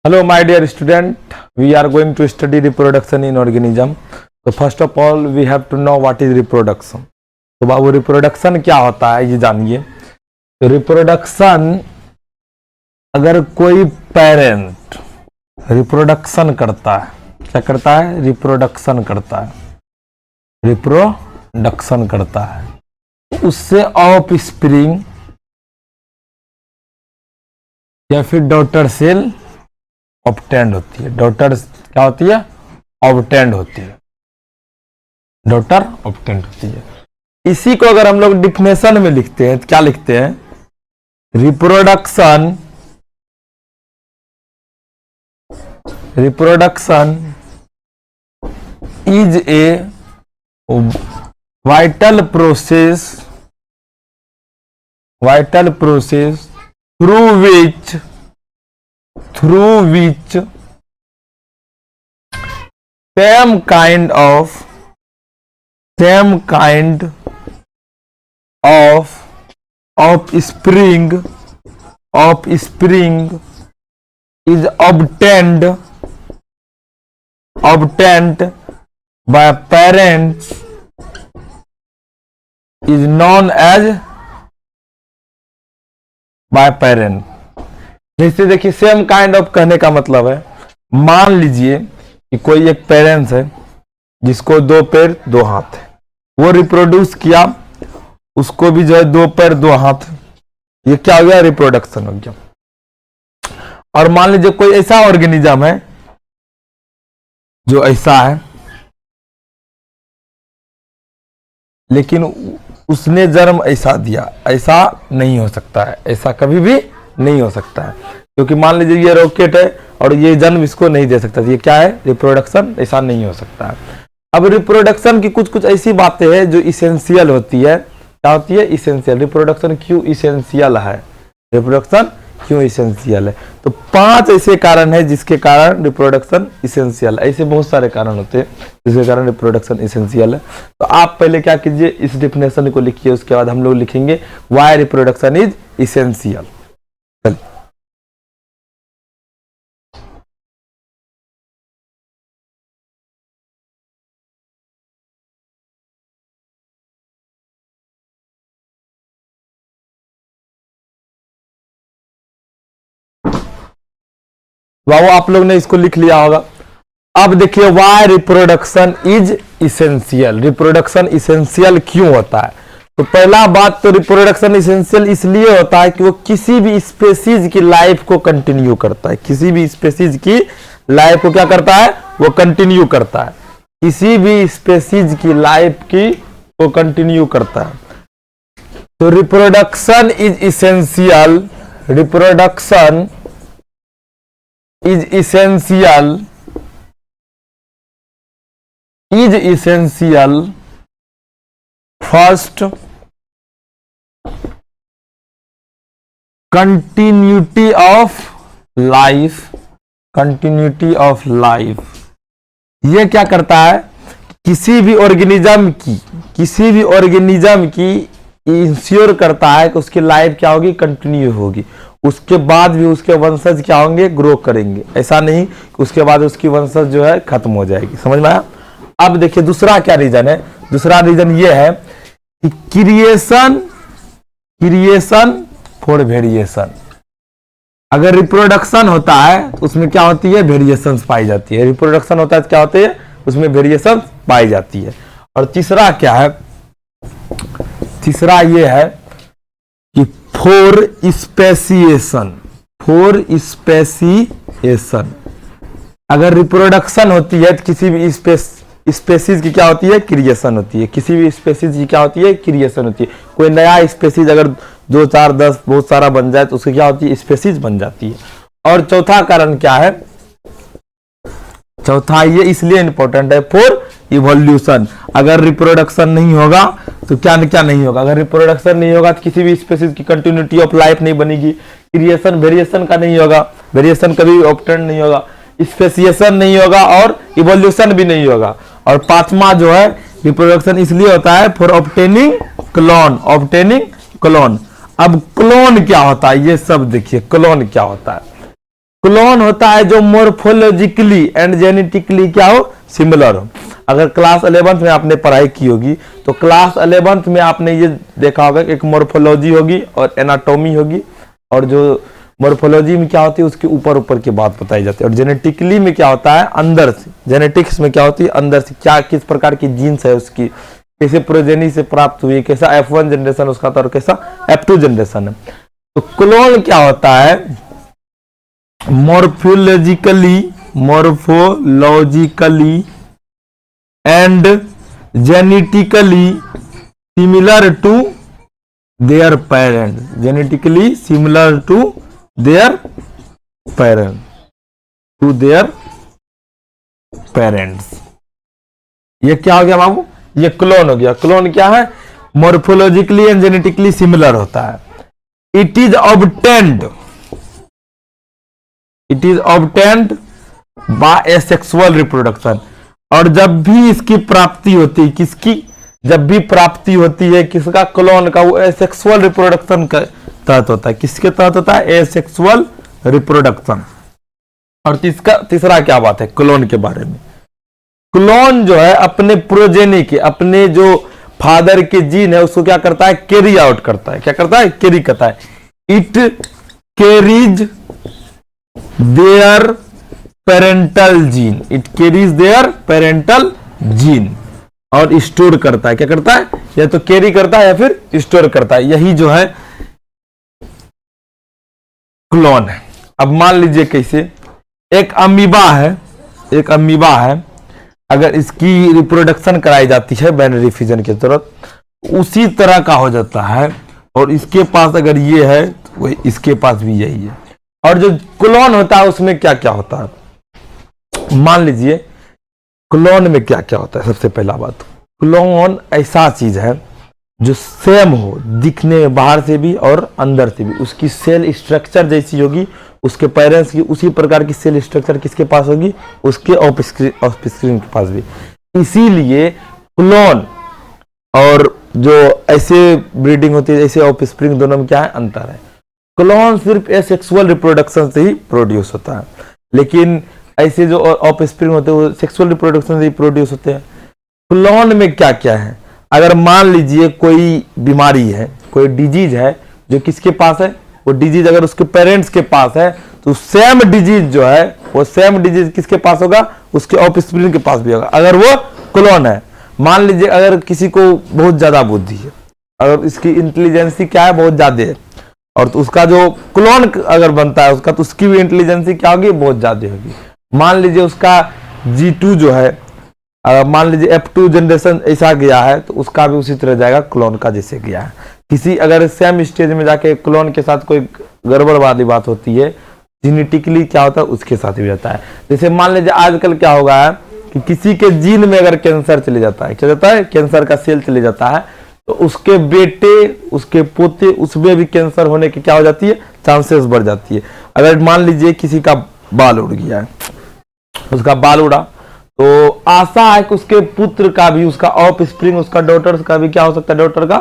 Hello, my dear student. We are going to study reproduction in organism. So first of all, we have to know what is reproduction. तो बाबू reproduction क्या होता है ये जानिए. तो reproduction, अगर कोई पेरेंट रिप्रोडक्शन करता है, क्या करता है? रिप्रोडक्शन करता है. रिप्रोडक्शन करता है, उससे ऑफ स्प्रिंग या फिर डॉटर सेल ऑब्टेंड होती है. डॉटर क्या होती है? ऑब्टेंड होती है. डॉटर ऑब्टेंड होती है. इसी को अगर हम लोग डिफिनेशन में लिखते हैं तो क्या लिखते हैं? Reproduction is a vital process through which same kind of spring is obtained by parents is known as by parent. जैसे देखिए, सेम काइंड ऑफ कहने का मतलब है, मान लीजिए कि कोई एक पेरेंट्स है जिसको 2 पैर 2 हाथ है, वो रिप्रोड्यूस किया, उसको भी जो है 2 पैर 2 हाथ. ये क्या हो गया? रिप्रोडक्शन हो गया. और मान लीजिए कोई ऐसा ऑर्गेनिज्म है जो ऐसा है, लेकिन उसने जन्म ऐसा दिया. ऐसा नहीं हो सकता है, ऐसा कभी भी नहीं हो सकता है, क्योंकि मान लीजिए ये रॉकेट है और ये जन्म इसको नहीं दे सकता. ये क्या है? रिप्रोडक्शन. ऐसा नहीं हो सकता है. अब रिप्रोडक्शन की कुछ ऐसी बातें हैं जो इसेंशियल होती है. क्या होती है? इसेंशियल. रिप्रोडक्शन क्यों इसेंशियल है? रिप्रोडक्शन क्यों इसेंशियल है? तो 5 ऐसे कारण है जिसके कारण रिप्रोडक्शन इसेंशियल. ऐसे बहुत सारे कारण होते हैं जिसके कारण रिप्रोडक्शन इसेंशियल है. तो आप पहले क्या कीजिए, इस डिफिनेशन को लिखिए, उसके बाद हम लोग लिखेंगे व्हाई रिप्रोडक्शन इज इसेंशियल. बाबू आप लोग ने इसको लिख लिया होगा. अब देखिए, why reproduction is essential. Reproduction essential क्यों होता है? तो पहला बात तो रिप्रोडक्शन इसेंशियल इसलिए होता है कि वो किसी भी स्पेसीज की लाइफ को कंटिन्यू करता है. किसी भी स्पेसीज की लाइफ को क्या करता है? वो कंटिन्यू करता है. किसी भी स्पेसीज की लाइफ की वो कंटिन्यू करता है. तो reproduction is essential. Reproduction is essential first continuity of life. ये क्या करता है? किसी भी ऑर्गेनिज्म की इंश्योर करता है कि उसकी लाइफ क्या होगी? कंटिन्यू होगी. उसके बाद भी उसके वंशज क्या होंगे? ग्रो करेंगे. ऐसा नहीं कि उसके बाद उसकी वंशज जो है खत्म हो जाएगी. समझ में आया? अब देखिए दूसरा क्या रीजन है. दूसरा रीजन ये है कि क्रिएशन फॉर वेरिएशन. अगर रिप्रोडक्शन होता है तो उसमें क्या होती है? वेरिएशंस पाई जाती है. रिप्रोडक्शन होता है तो क्या होती है? उसमें वेरिएशन पाई जाती है. और तीसरा क्या है? तीसरा ये है कि फॉर स्पेसिएशन. अगर रिप्रोडक्शन होती है तो किसी भी स्पेसीज की क्या होती है? क्रिएशन होती है. किसी भी स्पेसीज की क्या होती है? क्रिएशन होती है. कोई नया स्पेसीज अगर 2 4 10 बहुत सारा बन जाए तो उसकी क्या होती है? स्पेसीज बन जाती है. और चौथा कारण क्या है? चौथा ये इसलिए इंपॉर्टेंट है, फॉर इवोल्यूशन. अगर रिप्रोडक्शन नहीं होगा तो क्या नहीं होगा? अगर रिप्रोडक्शन नहीं होगा तो किसी भी स्पेसीज की कंटिन्यूटी ऑफ लाइफ नहीं बनेगी. क्रिएशन वेरिएशन का नहीं होगा. वेरिएशन कभी ऑब्टेंड नहीं होगा. स्पेसिएशन नहीं होगा और इवोल्यूशन भी नहीं होगा. और 5वां जो है रिप्रोडक्शन इसलिए होता है फॉर ऑब्टेनिंग क्लोन. अब क्लोन क्या होता है? ये सब देखिए, क्लोन क्या होता है? क्लोन होता है जो मोर्फोलॉजिकली एंड जेनेटिकली क्या हो, सिमिलर हो। अगर क्लास 11th में आपने पढ़ाई की होगी तो क्लास 11th में आपने ये देखा होगा, एक मोर्फोलॉजी होगी और एनाटॉमी होगी, और जो मोर्फोलॉजी में क्या होती है उसके ऊपर ऊपर की बात बताई जाती है, और जेनेटिकली में क्या होता है अंदर से, जेनेटिक्स में क्या होती है अंदर से, क्या किस प्रकार की जीन्स है उसकी, कैसे प्रोजेनी से प्राप्त हुई, कैसा F1 जनरेशन उसका था और कैसा F2 जनरेशन है। तो क्लोन क्या होता है, morphologically and genetically similar to their parent, genetically similar to their parent, to their parents. ये क्या हो गया बाबू, ये क्लोन हो गया। क्लोन क्या है, मॉर्फोलॉजिकली एंड जेनेटिकली सिमिलर होता है। It is obtained by A sexual reproduction, और जब भी इसकी प्राप्ति होती है, किसकी, जब भी प्राप्ति होती है किसका, क्लोन का, वो एसेक्सुअल रिप्रोडक्शन का तहत होता है। किसके तहत होता है, एसेक्सुअल रिप्रोडक्शन। और तीसरा क्या बात है क्लोन के बारे में, क्लोन जो है अपने प्रोजेनी के, अपने जो फादर के जीन है उसको क्या करता है, कैरी आउट करता है। क्या करता है, कैरी करता है। It carries their parental gene, it carries their parental gene, और स्टोर करता है। क्या करता है, या तो कैरी करता है या फिर स्टोर करता है। यही जो है क्लोन है। अब मान लीजिए कैसे, एक अमीबा है, एक अमीबा है, अगर इसकी रिप्रोडक्शन कराई जाती है बाइनरी फिजन की तरफ, उसी तरह का हो जाता है, और इसके पास अगर ये है तो इसके पास भी यही है। और जो क्लोन होता है उसमें क्या क्या होता है, मान लीजिए क्लोन में क्या क्या होता है। सबसे पहला बात, क्लोन ऐसा चीज है जो सेम हो दिखने में, बाहर से भी और अंदर से भी, उसकी सेल स्ट्रक्चर जैसी होगी, उसके पेरेंट्स की उसी प्रकार की सेल स्ट्रक्चर किसके पास होगी, उसके ऑफस्प्रिंग के पास भी। इसीलिए क्लोन और जो ऐसे ब्रीडिंग होती है, ऐसे ऑफस्प्रिंग, दोनों में क्या है, अंतर है। क्लोन सिर्फ एसेक्सुअल रिप्रोडक्शन से ही प्रोड्यूस होता है, लेकिन ऐसे जो ऑफस्प्रिंग होते हैं वो सेक्सुअल रिप्रोडक्शन से ही प्रोड्यूस होते हैं। क्लोन में क्या क्या है, अगर मान लीजिए कोई बीमारी है, कोई डिजीज है जो किसके पास है, वो डिजीज अगर उसके पेरेंट्स के पास है तो सेम डिजीज जो है वो सेम डिजीज किसके पास होगा, उसके ऑफस्प्रिंग के पास भी होगा, अगर वो क्लोन है। मान लीजिए अगर किसी को बहुत ज्यादा बुद्धि है, अगर इसकी इंटेलिजेंसी क्या है, बहुत ज्यादा है, और तो उसका जो क्लोन अगर बनता है उसका, तो उसकी भी इंटेलिजेंसी क्या होगी, बहुत ज्यादा होगी। मान लीजिए उसका G2 जो है, मान लीजिए F2 जनरेशन ऐसा गया है, तो उसका भी उसी तरह जाएगा क्लोन का जैसे गया है। किसी अगर सेम स्टेज में जाके क्लोन के साथ कोई गड़बड़ वाली बात होती है, जेनेटिकली क्या होता है उसके साथ भी जाता है। जैसे मान लीजिए आजकल क्या होगा है कि किसी के जीन में अगर कैंसर चले जाता है, क्या जाता है, कैंसर का सेल चले जाता है, तो उसके बेटे, उसके पोते, उसमें भी कैंसर होने की क्या हो जाती है, चांसेस बढ़ जाती है। अगर मान लीजिए किसी का बाल उड़ गया है, उसका बाल उड़ा, तो आशा है कि उसके पुत्र का भी, उसका ऑफ स्प्रिंग, उसका डॉटर का भी क्या हो सकता है, डॉटर का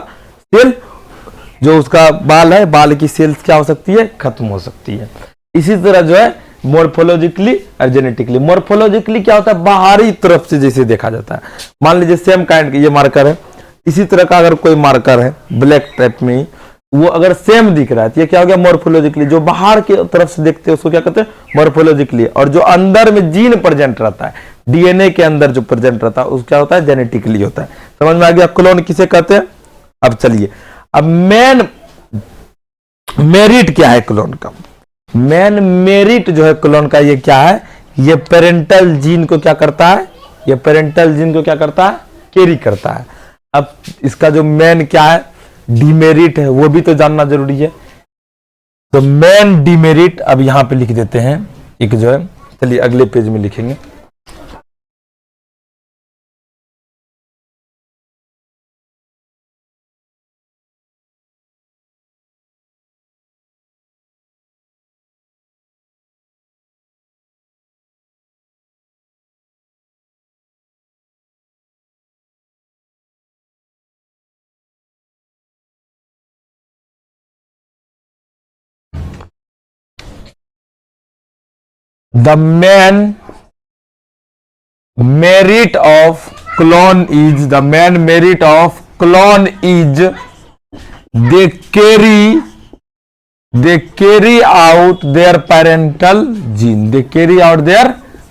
सेल, जो उसका बाल है, बाल की सेल्स क्या हो सकती है, खत्म हो सकती है। इसी तरह जो है मॉर्फोलॉजिकली और जेनेटिकली। मॉर्फोलॉजिकली क्या होता है, बाहरी तरफ से जैसे देखा जाता है। मान लीजिए सेम काइंड के ये मार्कर है, इसी तरह का अगर कोई मार्कर है ब्लैक टाइप में, वो अगर सेम दिख रहा है तो ये क्या हो गया, मॉर्फोलॉजिकली। जो बाहर की तरफ से देखते हैं उसको क्या कहते हैं, मॉर्फोलॉजिकली। और जो अंदर में जीन प्रेजेंट रहता है, डीएनए के अंदर जो प्रेजेंट रहता है, उसका क्या होता है, जेनेटिकली होता है। समझ में आ गया क्लोन किसे कहते हैं। अब चलिए, अब मेन मेरिट क्या है क्लोन का, मेन मेरिट जो है क्लोन का, ये क्या है, ये पेरेंटल जीन को क्या करता है, ये पेरेंटल जीन को क्या करता है, कैरी करता है। अब इसका जो मेन क्या है, डिमेरिट है, वो भी तो जानना जरूरी है। तो मेन डिमेरिट अब यहां पे लिख देते हैं, एक जो है, चलिए अगले पेज में लिखेंगे। The main merit of clone is, the main merit of clone is they carry out their parental gene, they carry out their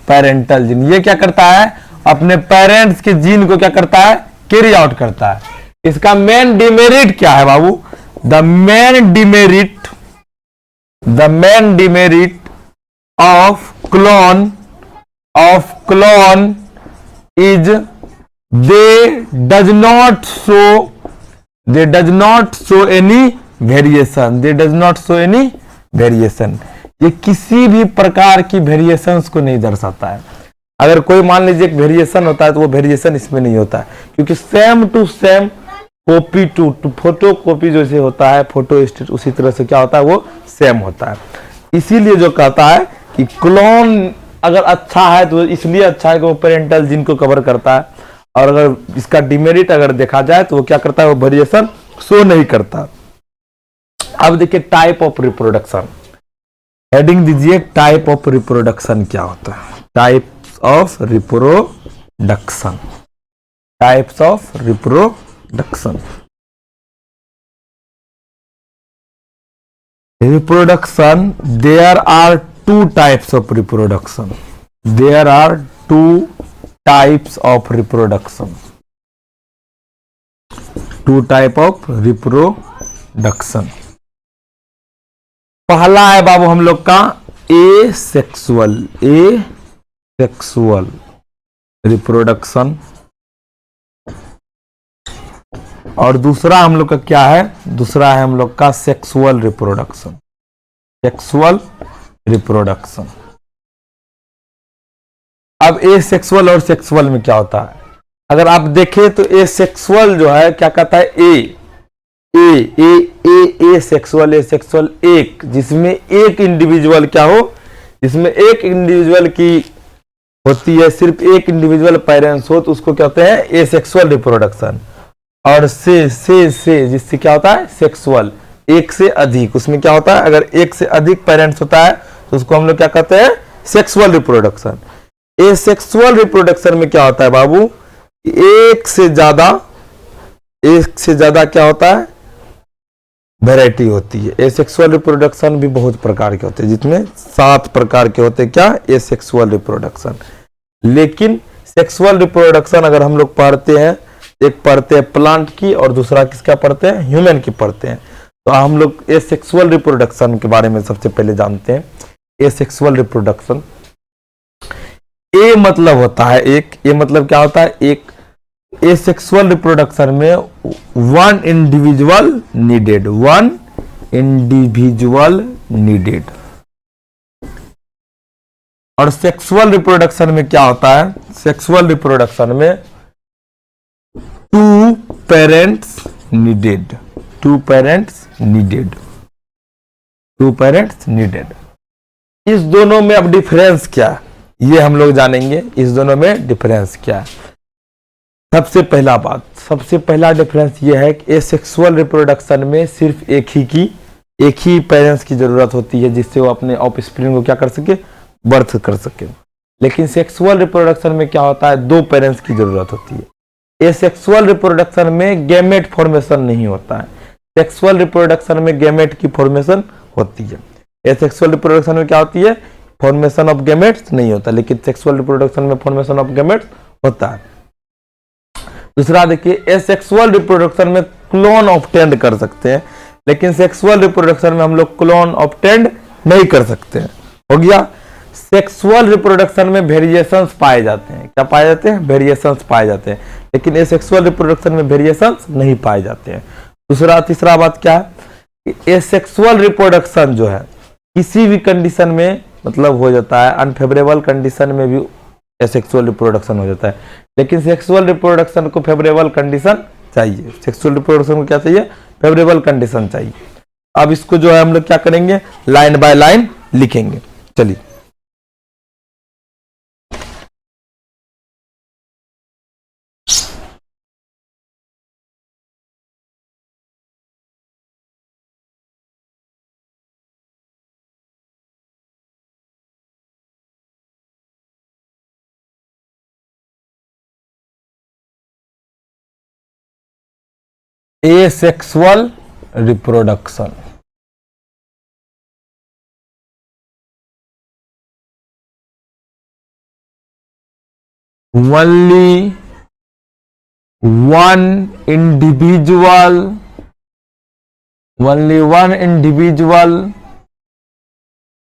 parental gene. ये क्या करता है, अपने पेरेंट्स के जीन को क्या करता है, कैरी आउट करता है। इसका मेन डिमेरिट क्या है बाबू, the main demerit of clone is they does not show any variation, ये किसी भी प्रकार की वेरिएशंस को नहीं दर्शाता है। अगर कोई मान लीजिए एक वेरिएशन होता है तो वो वेरिएशन इसमें नहीं होता है, क्योंकि same to same copy to photo copy जैसे होता है, फोटो स्टेट उसी तरह से क्या होता है, वो सेम होता है। इसीलिए जो कहता है कि क्लोन अगर अच्छा है तो इसलिए अच्छा है कि वो पेरेंटल जीन को कवर करता है, और अगर इसका डिमेरिट अगर देखा जाए तो वो क्या करता है, वो वेरिएशन शो नहीं करता। अब देखिए टाइप ऑफ रिप्रोडक्शन, हेडिंग दीजिए टाइप ऑफ रिप्रोडक्शन क्या होता है, types of reproduction, types of reproduction. Reproduction, there are two types of reproduction, there are two types of reproduction, two type of reproduction। पहला है बाबू हम लोग का एसेक्सुअल रिप्रोडक्शन, और दूसरा हम लोग का क्या है, दूसरा है हम लोग का सेक्सुअल रिप्रोडक्शन, सेक्सुअल रिप्रोडक्शन। अब एसेक्सुअल और सेक्सुअल में क्या होता है, अगर आप देखें तो एसेक्सुअल जो है क्या कहता है, ए सेक्सुअल एक, जिसमें एक इंडिविजुअल क्या हो, जिसमें एक इंडिविजुअल की होती है, सिर्फ एक इंडिविजुअल पेरेंट्स हो तो उसको कहते हैं एसेक्सुअल रिप्रोडक्शन। और से जिससे क्या होता है, सेक्सुअल, एक से अधिक, उसमें क्या होता है, अगर एक से अधिक पेरेंट्स होता है तो उसको हम लोग क्या कहते हैं, सेक्सुअल रिप्रोडक्शन। एसेक्सुअल रिप्रोडक्शन में क्या होता है बाबू, एक से ज्यादा क्या होता है, वैरायटी होती है। एसेक्सुअल रिप्रोडक्शन भी बहुत प्रकार के होते हैं, जिसमें 7 प्रकार के होते हैं क्या, एसेक्सुअल रिप्रोडक्शन। लेकिन सेक्सुअल रिप्रोडक्शन अगर हम लोग पढ़ते हैं, एक पढ़ते हैं प्लांट की और दूसरा किसका पढ़ते हैं, ह्यूमन की पढ़ते हैं। तो हम लोग एसेक्सुअल रिप्रोडक्शन के बारे में सबसे पहले जानते हैं। एसेक्सुअल रिप्रोडक्शन, ए मतलब होता है एक, ए मतलब क्या होता है, एक। एसेक्सुअल रिप्रोडक्शन में वन इंडिविजुअल नीडेड, और सेक्सुअल रिप्रोडक्शन में क्या होता है, सेक्सुअल रिप्रोडक्शन में टू पेरेंट्स नीडेड। इस दोनों में अब डिफरेंस क्या है, ये हम लोग जानेंगे, इस दोनों में डिफरेंस क्या है। सबसे पहला डिफरेंस ये है कि एसेक्सुअल रिप्रोडक्शन में सिर्फ एक ही पेरेंट्स की जरूरत होती है, जिससे वो अपने ऑफस्प्रिंग को क्या कर सके, बर्थ कर सके। लेकिन सेक्सुअल रिप्रोडक्शन में क्या होता है, 2 पेरेंट्स की जरूरत होती है। एसेक्सुअल रिप्रोडक्शन में गैमेट फॉर्मेशन नहीं होता है, सेक्सुअल रिप्रोडक्शन में गैमेट की फॉर्मेशन होती है। एसेक्सुअल रिप्रोडक्शन में क्या होती है, फॉर्मेशन ऑफ गैमेट्स नहीं होता, लेकिन सेक्सुअल रिप्रोडक्शन में फॉर्मेशन ऑफ गैमेट्स होता है। दूसरा देखिए, एसेक्सुअल रिप्रोडक्शन में क्लोन ऑब्टेंड कर सकते हैं, लेकिन सेक्सुअल रिप्रोडक्शन में हम लोग क्लोन ऑब्टेंड नहीं कर सकते हैं। हो गया। सेक्सुअल रिप्रोडक्शन में वेरिएशंस पाए जाते हैं, क्या पाए जाते हैं, वेरिएशंस पाए जाते हैं, लेकिन एसेक्सुअल रिप्रोडक्शन में वेरिएशंस नहीं पाए जाते हैं। तीसरा बात क्या है, एसेक्सुअल रिप्रोडक्शन जो है किसी भी कंडीशन में मतलब हो जाता है, अनफेवरेबल कंडीशन में भी एसेक्सुअल रिप्रोडक्शन हो जाता है, लेकिन सेक्सुअल रिप्रोडक्शन को फेवरेबल कंडीशन चाहिए। सेक्सुअल रिप्रोडक्शन को क्या चाहिए, फेवरेबल कंडीशन चाहिए। अब इसको जो है हम लोग क्या करेंगे, लाइन बाय लाइन लिखेंगे। चलिए। asexual reproduction. Only one individual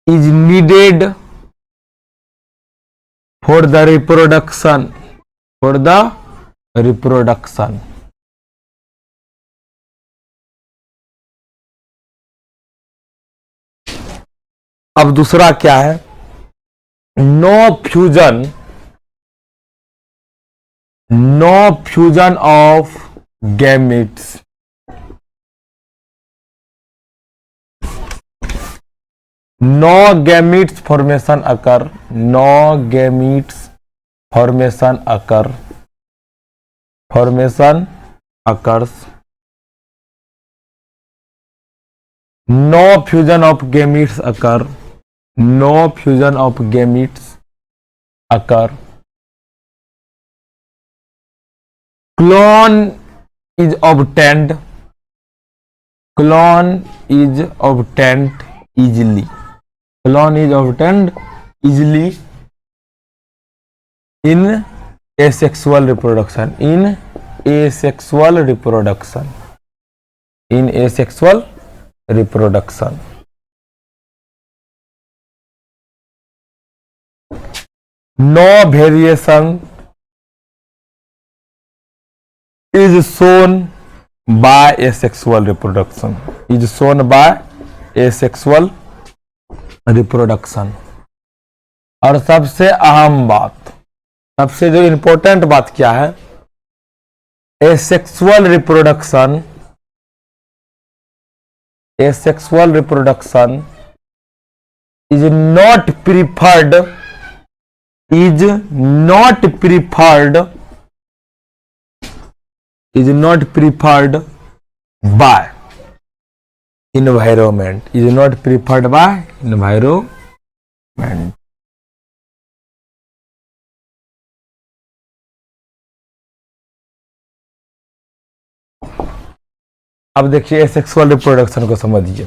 is needed for the reproduction. अब दूसरा क्या है? No fusion of gametes. No gametes formation occur. No gametes formation occurs. No fusion of gametes occur. No fusion of gametes occur. Clone is obtained. Clone is obtained easily. Clone is obtained easily in asexual reproduction. In asexual reproduction. In asexual reproduction. No variation is shown by asexual reproduction. Is shown by asexual reproduction. और सबसे अहम बात, सबसे जो important बात क्या है? asexual reproduction is not preferred by environment. Is not preferred by environment. अब देखिए एसेक्सुअल रिप्रोडक्शन को समझिए.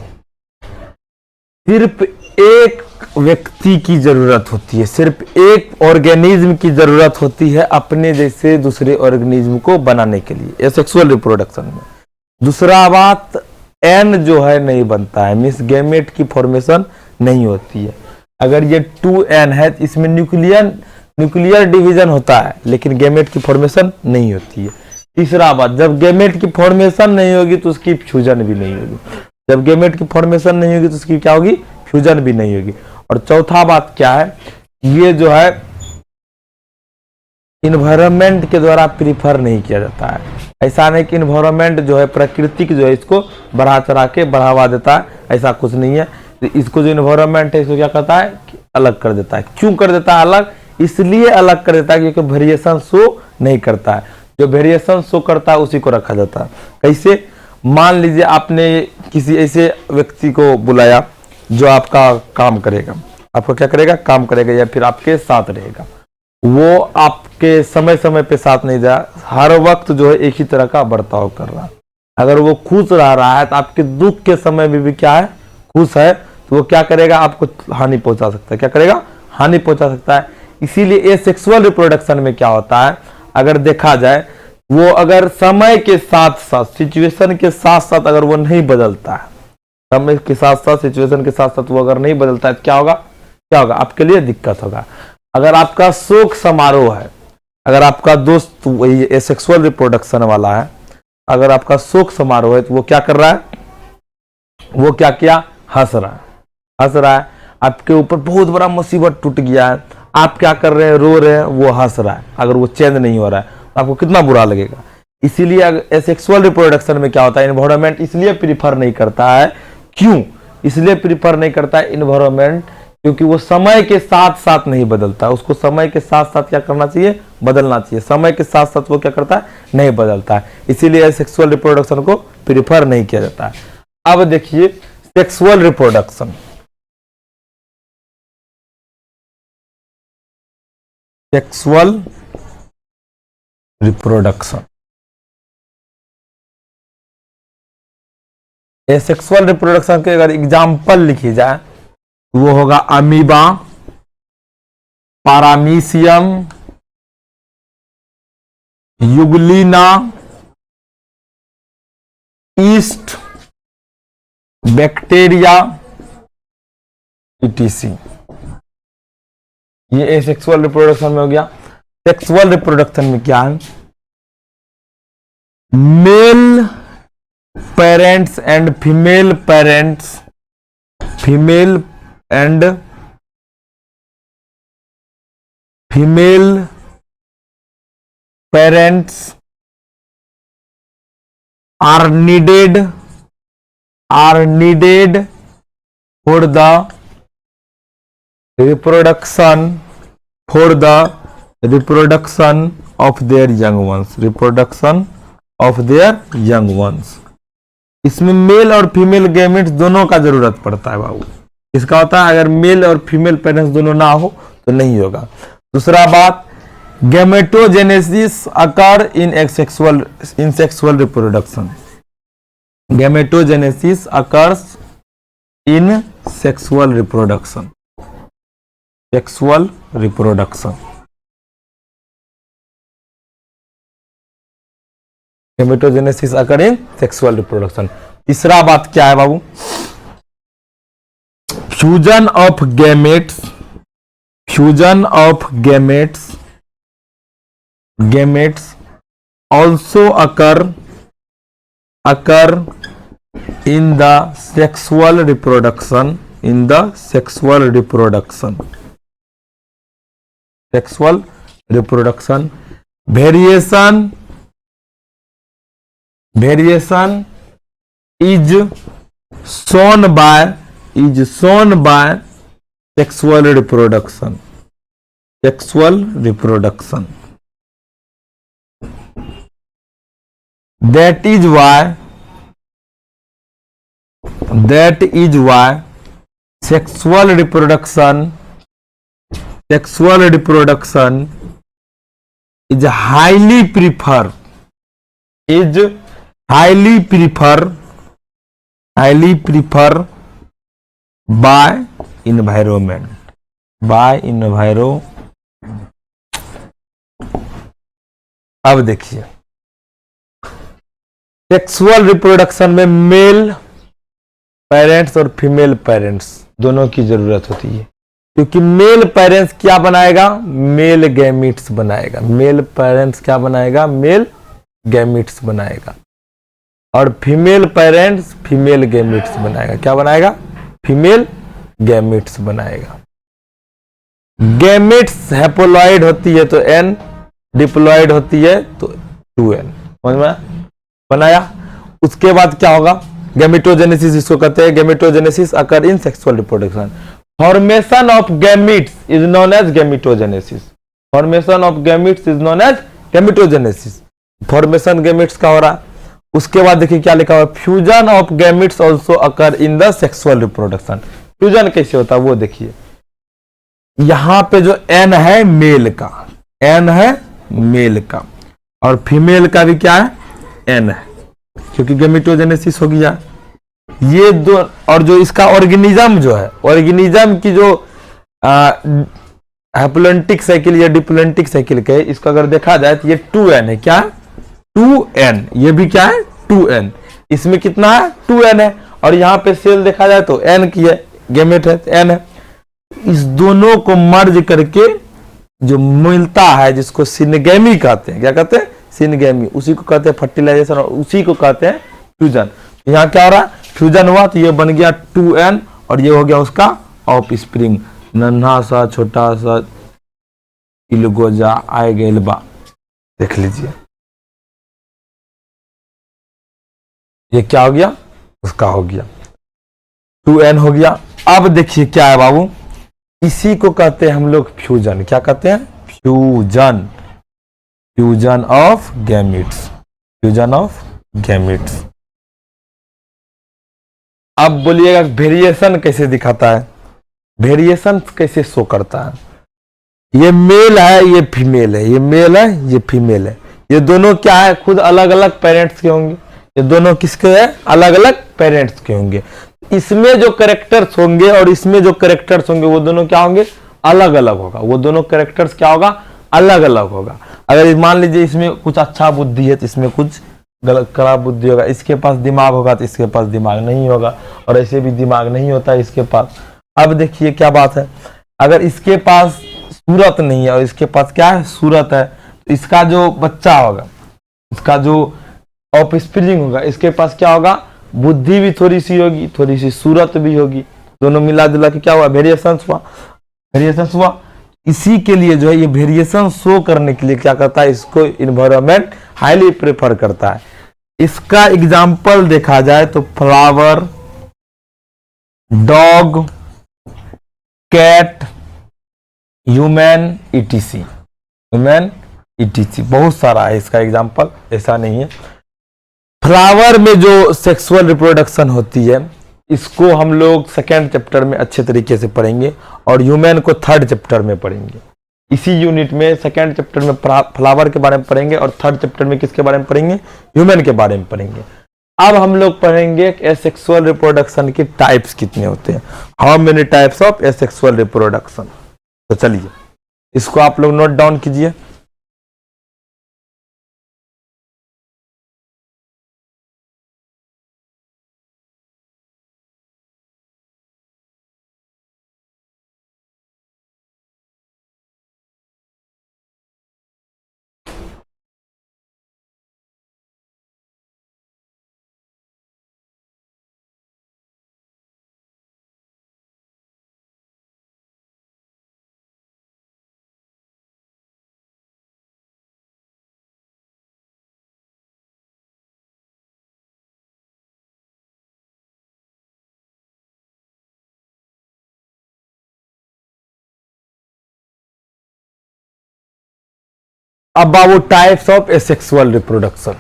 सिर्फ एक व्यक्ति की जरूरत होती है, सिर्फ एक ऑर्गेनिज्म की जरूरत होती है अपने जैसे दूसरे ऑर्गेनिज्म को बनाने के लिए एसेक्सुअल रिप्रोडक्शन में. दूसरा बात, एन जो है नहीं बनता है, मींस गैमेट की फॉर्मेशन नहीं होती है. अगर ये 2n है इसमें न्यूक्लियर डिवीजन होता है लेकिन गैमेट की फॉर्मेशन नहीं होती है. तीसरा बात, जब गैमेट की फॉर्मेशन नहीं होगी तो उसकी फ्यूजन भी नहीं होगी. जब गैमेट की फॉर्मेशन नहीं होगी तो उसकी क्या होगी? फ्यूजन भी नहीं होगी. और चौथा बात क्या है? ये जो है इन्वायरमेंट के द्वारा प्रीफर नहीं किया जाता है. ऐसा नहीं कि इन्वायरमेंट जो है प्राकृतिक जो है इसको बढ़ा चढ़ा के बढ़ावा देता है, ऐसा कुछ नहीं है. इसको जो इन्वायरमेंट है इसको क्या करता है? अलग कर देता है. क्यों कर देता है अलग? इसलिए अलग कर देता है क्योंकि वेरिएशन शो नहीं करता है. जो वेरिएशन शो करता है उसी को रखा जाता है. कैसे? मान लीजिए आपने किसी ऐसे व्यक्ति को बुलाया जो आपका काम करेगा, आपको क्या करेगा? काम करेगा या फिर आपके साथ रहेगा. वो आपके समय समय पे साथ नहीं जा, हर वक्त जो है एक ही तरह का बर्ताव कर रहा है. अगर वो खुश रह रहा है तो आपके दुख के समय में भी क्या है? खुश है, तो वो क्या करेगा? आपको हानि पहुंचा सकता है. क्या करेगा? हानि पहुंचा सकता है. इसीलिए एसेक्सुअल रिप्रोडक्शन में क्या होता है, अगर देखा जाए, वो अगर समय के साथ साथ सिचुएशन के साथ साथ अगर वो नहीं बदलता है, समय के साथ साथ सिचुएशन के साथ साथ वो अगर नहीं बदलता है, क्या होगा? आपके लिए दिक्कत होगा. अगर आपका शोक समारोह है, अगर आपका दोस्त वही एसेक्सुअल रिप्रोडक्शन वाला है, अगर आपका शोक समारोह है तो वो क्या कर रहा है? वो क्या किया? हंस रहा है. आपके ऊपर बहुत बड़ा मुसीबत टूट गया है, आप क्या कर रहे हैं? रो रहे हैं, वो हंस रहा है. अगर वो चेंज नहीं हो रहा है तो आपको कितना बुरा लगेगा. इसीलिए एसेक्सुअल रिप्रोडक्शन में क्या होता है? एनवायरनमेंट इसलिए प्रीफर नहीं करता है. क्यों इसलिए प्रीफर नहीं करता है एनवायरनमेंट? क्योंकि वो समय के साथ साथ नहीं बदलता. उसको समय के साथ साथ क्या करना चाहिए? बदलना चाहिए. समय के साथ साथ वो क्या करता है? नहीं बदलता है. इसीलिए एसेक्सुअल रिप्रोडक्शन को प्रीफर नहीं किया जाता है. अब देखिए sexual reproduction. Sexual reproduction asexual reproduction के अगर एग्जाम्पल लिखी जाए तो वो होगा amoeba, paramecium, euglena, yeast, bacteria, ETC. ये एसेक्सुअल रिप्रोडक्शन में हो गया। सेक्सुअल रिप्रोडक्शन में क्या है? Male parents and female parents, female and female parents are needed for the reproduction of their young ones, reproduction of their young ones। इसमें mail और female gametes दोनों का जरूरत पड़ता है बाबू। इसका होता है अगर मेल और फीमेल पेरेंट्स दोनों ना हो तो नहीं होगा। दूसरा बात, gametogenesis occur in sexual reproduction. Gametogenesis occurs in sexual reproduction, sexual reproduction. Gametogenesis occur in sexual reproduction. तीसरा बात क्या है बाबू? Fusion of gametes, fusion of gametes also occur in the sexual reproduction, sexual reproduction। variation is shown by sexual reproduction, that is why sexual reproduction is highly preferred by environment, अब देखिए sexual reproduction में mail parents और female parents दोनों की जरूरत होती है, क्योंकि मेल पेरेंट्स क्या बनाएगा? मेल गैमीट्स बनाएगा। मेल पेरेंट्स क्या बनाएगा? मेल गैमीट्स बनाएगा। और फीमेल पेरेंट्स फीमेल गैमीट्स बनाएगा। क्या बनाएगा? फीमेल गैमीट्स बनाएगा। गैमीट्स हैप्लॉइड होती है तो n, डिप्लॉइड होती है तो 2n। समझ में बनाया? उसके बाद क्या होगा? गैमेटोजेनेसिस इसको कहते हैं। Gametogenesis occur in sexual reproduction. Formation of gametes is known as gametogenesis. Formation of gametes is known as gametogenesis. Formation gametes का हो रहा। उसके बाद देखिए क्या लिखा हुआ? Fusion of gametes also occur in the sexual reproduction. Fusion कैसे होता है वो देखिए। यहां पे जो एन है मेल का, एन है मेल का, और फीमेल का भी क्या है? एन है, क्योंकि गैमेटोजेनेसिस हो गया ये दो। और जो इसका ऑर्गेनिज्म जो है, ऑर्गेनिज्म की जो हैप्लोएंटिक साइकिल या डिप्लोएंटिक साइकिल के, इसको अगर देखा जाए तो ये 2n है। क्या है? 2n। ये भी क्या है? 2n। इसमें कितना है? 2n है। और यहाँ पे सेल देखा जाए तो n की है, गैमेट है तो n है। इस दोनों को मर्ज करके जो मिलता है, जिसको सिनगैमी कहते हैं। क्या कहते हैं? सिनगैमी। उसी को कहते हैं फर्टिलाइजेशन, और उसी को कहते हैं फ्यूजन। यहाँ क्या हो रहा है? फ्यूजन हुआ तो ये बन गया 2n, और ये हो गया उसका ऑफ स्प्रिंग, नन्हा सा छोटा सा इलगोजा आएगा। देख लीजिए ये क्या हो गया? उसका हो गया 2n हो गया। अब देखिए क्या है बाबू? इसी को कहते हैं हम लोग फ्यूजन। क्या कहते हैं? Fusion. Fusion of gametes, fusion of gametes. अब बोलिएगा वेरिएशन कैसे दिखाता है? वेरिएशन कैसे शो करता है? ये मेल है, ये फीमेल है, ये मेल है, ये फीमेल है। ये दोनों क्या है? खुद अलग अलग पेरेंट्स के होंगे। ये दोनों किसके हैं? अलग अलग पेरेंट्स के होंगे। इसमें जो कैरेक्टर्स होंगे और इसमें जो कैरेक्टर्स होंगे वो दोनों क्या होंगे, अलग अलग होगा। वो दोनों कैरेक्टर्स क्या होगा, अलग अलग होगा। अगर मान लीजिए इसमें कुछ अच्छा बुद्धि है तो इसमें कुछ गलत खराब बुद्धि होगा, इसके पास दिमाग होगा तो इसके पास दिमाग नहीं होगा, और ऐसे भी दिमाग नहीं होता है इसके पास। अब देखिए क्या बात है, अगर इसके पास सूरत नहीं है और इसके पास क्या है, सूरत है, तो इसका जो बच्चा होगा, इसका जो ऑफस्प्रिंग होगा, इसके पास क्या होगा, बुद्धि भी थोड़ी सी होगी, थोड़ी सी सूरत भी होगी, दोनों मिला जुला के क्या हुआ, वेरिएशंस हुआ। वेरिएशंस हुआ, इसी के लिए जो है ये वेरिएशन शो करने के लिए क्या करता है, इसको इन्वायरमेंट हाईली प्रेफर करता है। इसका एग्जाम्पल देखा जाए तो flower, dog, cat, human, ETC, human ETC, बहुत सारा है इसका एग्जाम्पल, ऐसा नहीं है। फ्लावर में जो सेक्सुअल रिप्रोडक्शन होती है इसको हम लोग सेकेंड चैप्टर में अच्छे तरीके से पढ़ेंगे, और ह्यूमन को थर्ड चैप्टर में पढ़ेंगे। इसी यूनिट में सेकेंड चैप्टर में फ्लावर के बारे में पढ़ेंगे और थर्ड चैप्टर में किसके बारे में पढ़ेंगे, ह्यूमन के बारे में पढ़ेंगे। अब हम लोग पढ़ेंगे एसेक्सुअल रिप्रोडक्शन के टाइप्स कितने होते हैं, how many types of asexual reproduction. तो चलिए इसको आप लोग नोट डाउन कीजिए। अब बाबू types of asexual reproduction.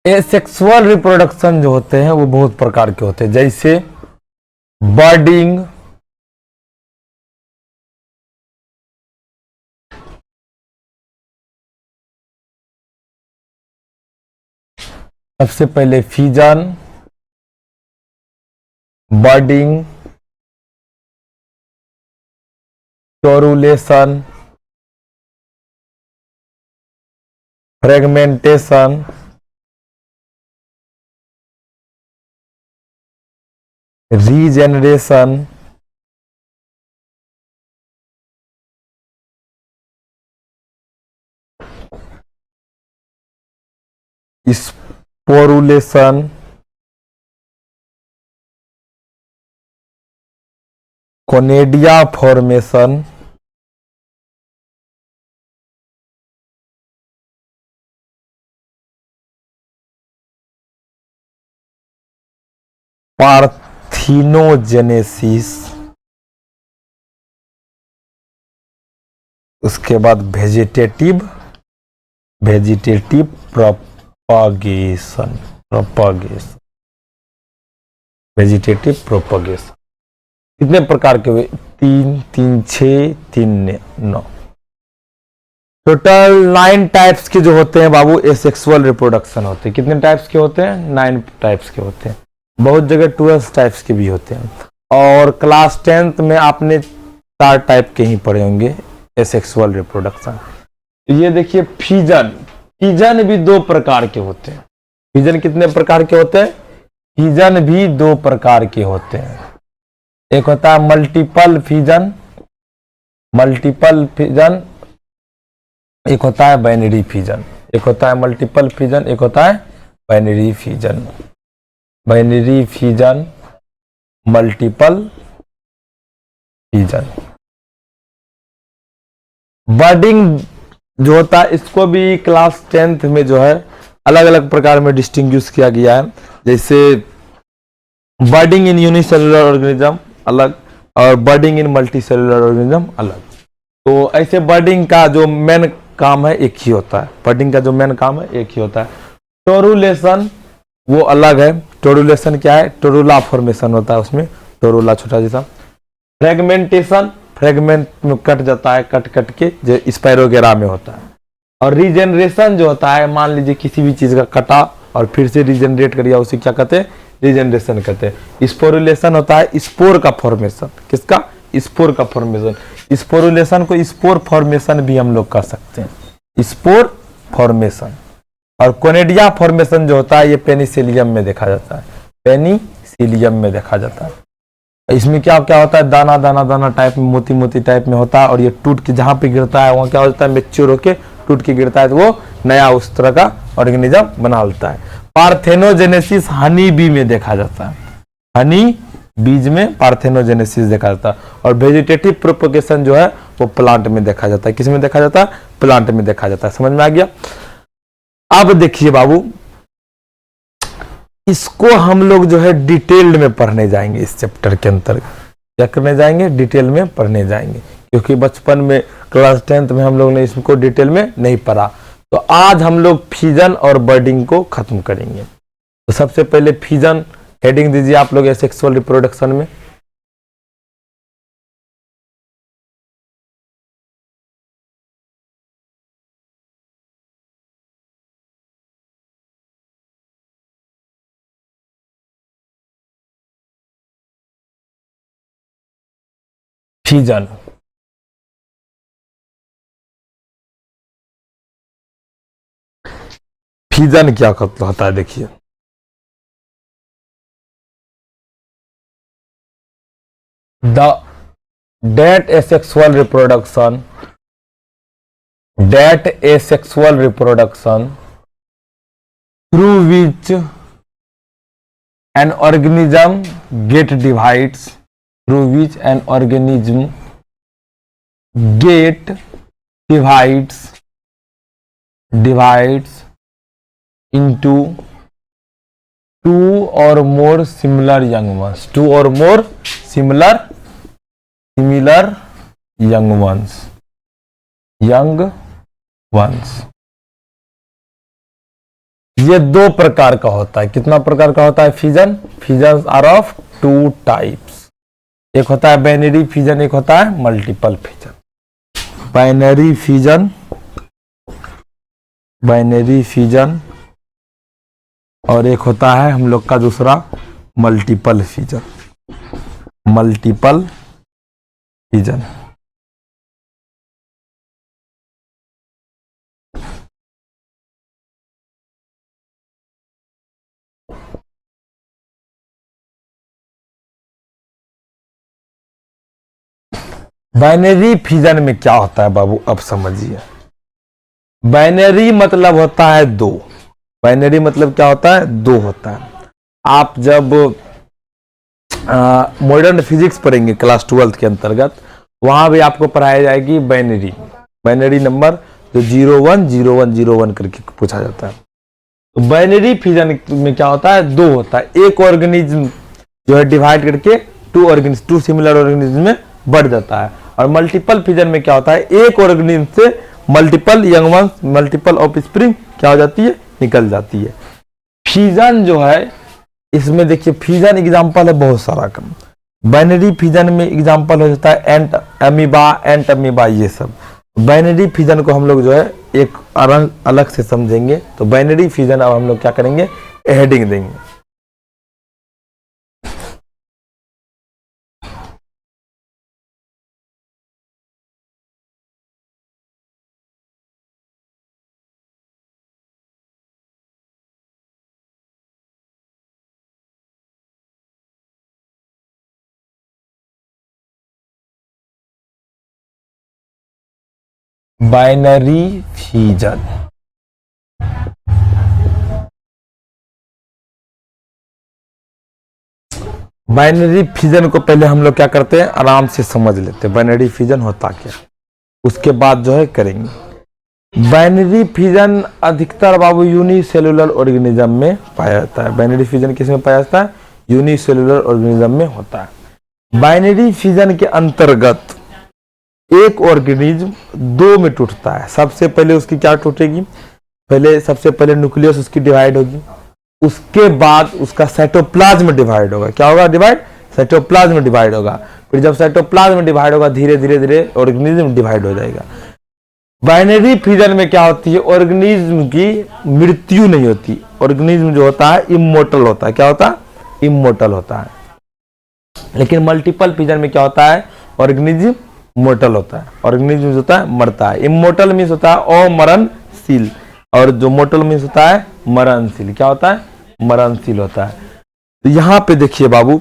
Asexual reproduction जो होते हैं वो बहुत प्रकार के होते हैं, जैसे बर्डिंग, सबसे पहले fission, budding, torulation, fragmentation, regeneration, sporulation, conidia formation, parthenogenesis, उसके बाद वेजिटेटिव प्रोपागेशन, वेजिटेटिव प्रोपागेशन। कितने प्रकार के हुए, 3, 3, 6, 3, 9, टोटल 9 टाइप्स के जो होते हैं बाबू एसेक्सुअल रिप्रोडक्शन होते हैं। कितने टाइप्स के होते हैं, 9 टाइप्स के होते हैं। बहुत जगह 12 टाइप्स के भी होते हैं, और क्लास 10th में आपने 4 टाइप के ही पढ़े होंगे एसेक्सुअल रिप्रोडक्शन। ये देखिए फीजन, फीजन भी 2 प्रकार के होते हैं। फीजन कितने प्रकार के होते हैं, फीजन भी 2 प्रकार के होते हैं। एक होता है मल्टीपल फीजन, एक होता है बाइनरी फीजन। एक होता है मल्टीपल फीजन, एक होता है binary fission. Binary fission, multiple fusion. Budding जो होता है इसको भी क्लास 10th में जो है अलग अलग प्रकार में डिस्टिंग्विश किया गया है। जैसे बर्डिंग इन यूनिसेलुलर ऑर्गेनिज्म अलग और बर्डिंग इन मल्टी सेलुलर ऑर्गेनिज्म अलग। तो ऐसे बर्डिंग का जो मेन काम है एक ही होता है, बर्डिंग का जो मेन काम है एक ही होता है। टोरुलेशन वो अलग है। टोरुलेशन क्या है? टोरुला फॉर्मेशन होता है उसमें, टोरुला छोटा जैसा। फ्रेगमेंटेशन, फ्रेगमेंट में कट जाता है, कट कट के जो स्पाइरोगेरा में होता है। और रीजनरेशन जो होता है, मान लीजिए किसी भी चीज का कटा और फिर से रीजनरेट कर दिया, उसे क्या कहते हैं? रीजनरेशन कहते हैं। स्पोरुलेशन होता है स्पोर का फॉर्मेशन। किसका? स्पोर का फॉर्मेशन। स्पोरुलेशन को स्पोर फॉर्मेशन भी हम लोग कर सकते हैं, स्पोर फॉर्मेशन। और कोनेडिया फॉर्मेशन जो होता है ये पेनिसिलियम में देखा जाता है, पेनिसिलियम में देखा जाता है। इसमें क्या क्या होता है? दाना दाना दाना टाइप में, मोती मोती टाइप में होता है। और ये टूट के जहां पे गिरता है वहां क्या होता है? मैच्योर होके टूट के गिरता है, तो वो नया उस तरह का ऑर्गेनिज्म बना लेता है। पार्थेनोजेनेसिस हनी बी में देखा जाता है, हनी बीज में पार्थेनोजेनेसिस देखा जाता है। और वेजिटेटिव प्रोपगेशन जो है वो प्लांट में देखा जाता है। किस में देखा जाता है? प्लांट में देखा जाता है। समझ में आ गया? अब देखिए बाबू, इसको हम लोग जो है डिटेल्ड में पढ़ने जाएंगे। इस चैप्टर के अंतर्गत क्या करने जाएंगे? डिटेल में पढ़ने जाएंगे, क्योंकि बचपन में क्लास 10th में हम लोग ने इसको डिटेल में नहीं पढ़ा। तो आज हम लोग फ्यूजन और बर्डिंग को खत्म करेंगे। तो सबसे पहले फ्यूजन हेडिंग दीजिए आप लोग सेक्सुअल रिप्रोडक्शन में। फ्यूजन फ्यूजन क्या होता है? देखिए, the that asexual reproduction, that asexual reproduction through which an organism get divides, through which an organism get divides into two or more similar young ones, two or more similar young ones। ये दो प्रकार का होता है। कितना प्रकार का होता है fusion? Fusion are of two types. एक होता है बाइनरी फ्यूजन, एक होता है मल्टीपल फ्यूजन। बाइनरी फ्यूजन और एक होता है हम लोग का दूसरा multiple fusion. Multiple fusion binary fusion में क्या होता है बाबू? अब समझिए। बाइनरी मतलब होता है दो। बाइनरी मतलब क्या होता है? दो होता है। आप जब मॉडर्न फिजिक्स पढ़ेंगे क्लास 12th के अंतर्गत, वहां भी आपको पढ़ाई जाएगी बाइनरी नंबर जो 010101 करके पूछा जाता है। तो बाइनरी फ्यूजन में क्या होता है? दो होता है। एक ऑर्गेनिज्म जो है डिवाइड करके टू सिमिलर ऑर्गेनिज्म में बढ़ जाता है। और मल्टीपल फ्यूजन में क्या होता है? एक ऑर्गेनिज्म से multiple young ones, multiple offspring क्या हो जाती है? निकल जाती है। फ्यूजन जो है इसमें देखिए, फ्यूजन एग्जांपल है बहुत सारा कम। बाइनरी फ्यूजन में एग्जांपल हो जाता है एंट अमीबा, ये सब। बाइनरी फ्यूजन को हम लोग जो है एक अलग से समझेंगे। तो बाइनरी फ्यूजन अब हम लोग क्या करेंगे? हेडिंग देंगे। बाइनरी फ्यूजन बाइनरी फिजन को पहले हम लोग क्या करते हैं, आराम से समझ लेते हैं बाइनरी फिजन होता क्या, उसके बाद जो है करेंगे। बाइनरी फिजन अधिकतर बाबू यूनिसेलुलर ऑर्गेनिज्म में पाया जाता है। बाइनरी फिजन किस में पाया जाता है, यूनिसेलुलर ऑर्गेनिज्म में होता है। बाइनरी फिजन के अंतर्गत एक ऑर्गेनिज्म दो में टूटता है। सबसे पहले उसकी क्या टूटेगी, पहले सबसे पहले न्यूक्लियस उसकी डिवाइड होगी, उसके बाद उसका साइटोप्लाज्म डिवाइड होगा। क्या होगा डिवाइड, साइटोप्लाज्म डिवाइड होगा। फिर जब साइटोप्लाज्म डिवाइड होगा धीरे धीरे धीरे ऑर्गेनिज्म डिवाइड हो जाएगा। बाइनरी फिजन में क्या होती है, ऑर्गेनिज्म की मृत्यु नहीं होती, ऑर्गेनिज्म जो होता है इमोर्टल होता है। क्या होता है, इमोर्टल होता है। लेकिन मल्टीपल फिजन में क्या होता है, ऑर्गेनिज्म मोर्टल होता है, ऑर्गेनिज्म जो होता है मरता है। इमोर्टल मीन्स होता है अमरणशील, और जो मोर्टल मीन्स होता है मरणशील। क्या होता है, मरणशील होता है। तो यहां पे देखिए बाबू,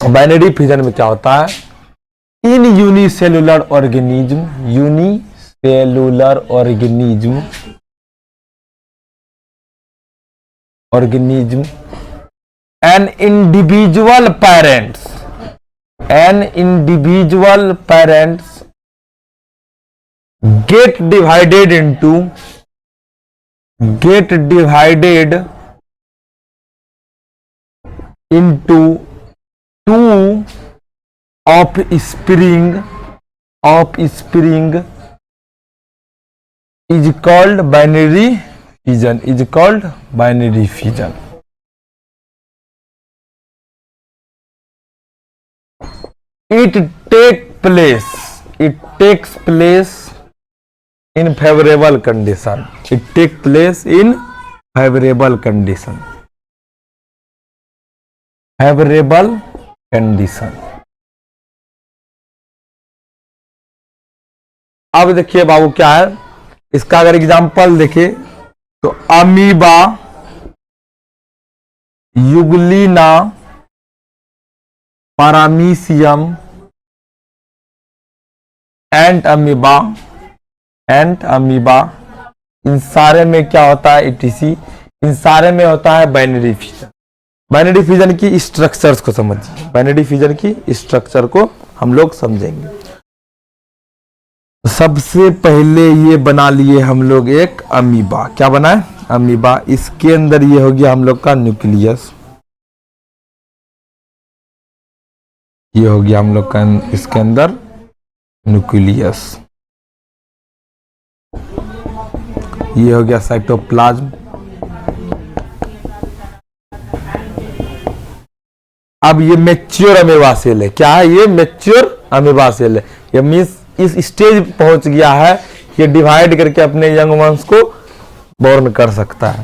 बाइनरी फिजन में क्या होता है, इन unicellular organism, unicellular organism, organism an individual parents, an individual parents get divided into two offspring is called binary fission, is called binary fission. It takes place in favorable condition. It takes place in favorable condition. Favorable condition. अब देखिए बाबू क्या है इसका, अगर example देखें तो amoeba, Euglena, पारामीशियम, एंट amoeba, इन सारे में क्या होता है, ईटीसी, इन सारे में होता है बाइनरी फिजन। बाइनरी फिजन की स्ट्रक्चर्स को समझिए, बाइनरी फिजन की स्ट्रक्चर को हम लोग समझेंगे। सबसे पहले ये बना लिए हम लोग एक अमीबा। क्या बना है, अमीबा। इसके अंदर ये हो गया हम लोग का न्यूक्लियस, ये हो गया हम लोग का इसके अंदर न्यूक्लियस, ये हो गया साइटोप्लाज्म। अब ये मैच्योर अमीबा सेल है। क्या है ये, मैच्योर अमीबा सेल है। ये मींस इस स्टेज पहुंच गया है, ये डिवाइड करके अपने यंग वंश को बॉर्न कर सकता है।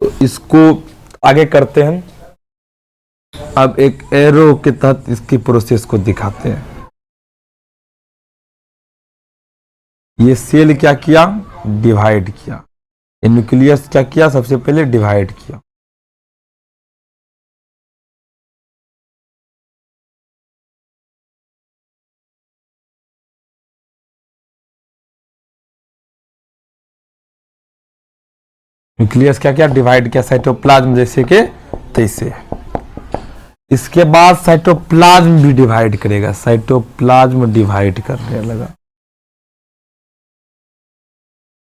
तो इसको आगे करते हैं। अब एक एरो के तहत इसकी प्रोसेस को दिखाते हैं। ये सेल क्या किया, डिवाइड किया। ये न्यूक्लियस क्या किया, सबसे पहले डिवाइड किया। न्यूक्लियस क्या किया, डिवाइड किया, साइटोप्लाज्म जैसे के तैसे। इसके बाद साइटोप्लाज्म भी डिवाइड करेगा, साइटोप्लाज्म डिवाइड करने लगा।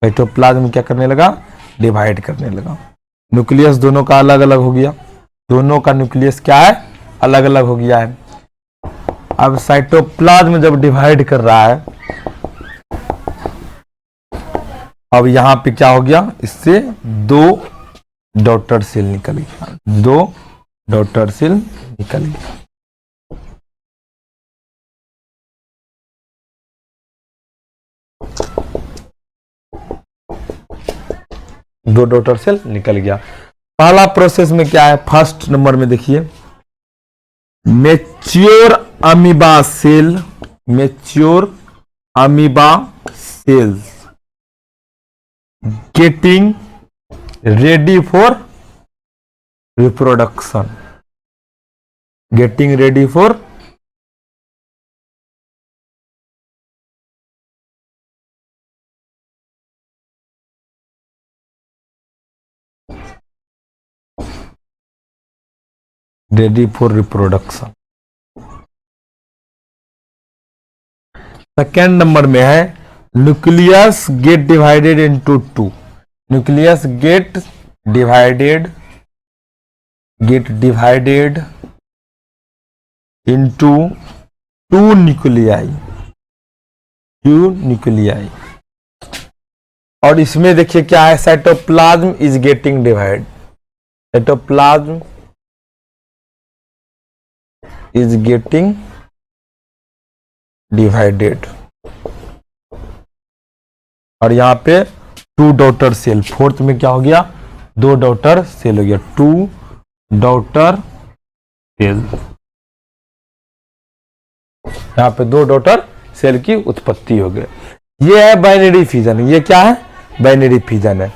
साइटोप्लाज्म क्या करने लगा, डिवाइड करने लगा। न्यूक्लियस दोनों का अलग अलग हो गया, दोनों का न्यूक्लियस क्या है, अलग अलग हो गया है। अब साइटोप्लाज्म जब डिवाइड कर रहा है, अब यहां पे क्या हो गया, इससे दो डॉटर सेल निकल गया, दो डॉटर सेल निकल गया। दो डॉटर सेल निकल गया। पहला प्रोसेस में क्या है, फर्स्ट नंबर में देखिए, mature amoeba cell, mature amoeba cells getting ready for reproduction, getting ready for ready for reproduction. Second number में है nucleus get divided into two. Nucleus get divided into two nuclei. और इसमें देखिए क्या है, cytoplasm is getting divide. Cytoplasm is getting divided. और यहां पे टू डॉटर सेल. फोर्थ में क्या हो गया, दो डॉटर सेल हो गया. Two daughter cell. यहां पे दो डॉटर सेल की उत्पत्ति हो गई. ये है बाइनरी फिजन. ये क्या है, बाइनरी फिजन है.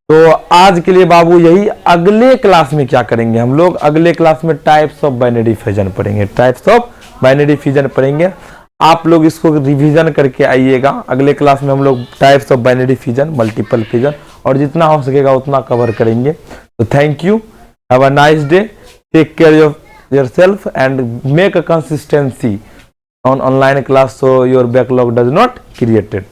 तो आज के लिए बाबू यही. अगले क्लास में क्या करेंगे हम लोग, अगले क्लास में टाइप्स ऑफ बाइनरी फिजन पढ़ेंगे. टाइप्स ऑफ बाइनरी फिजन पढ़ेंगे. आप लोग इसको रिवीजन करके आइएगा. अगले क्लास में हम लोग types of binary fission, multiple fission और जितना हो सकेगा उतना कवर करेंगे. तो thank you. Have a nice day. Take care of yourself and make a consistency on online class so your backlog does not created.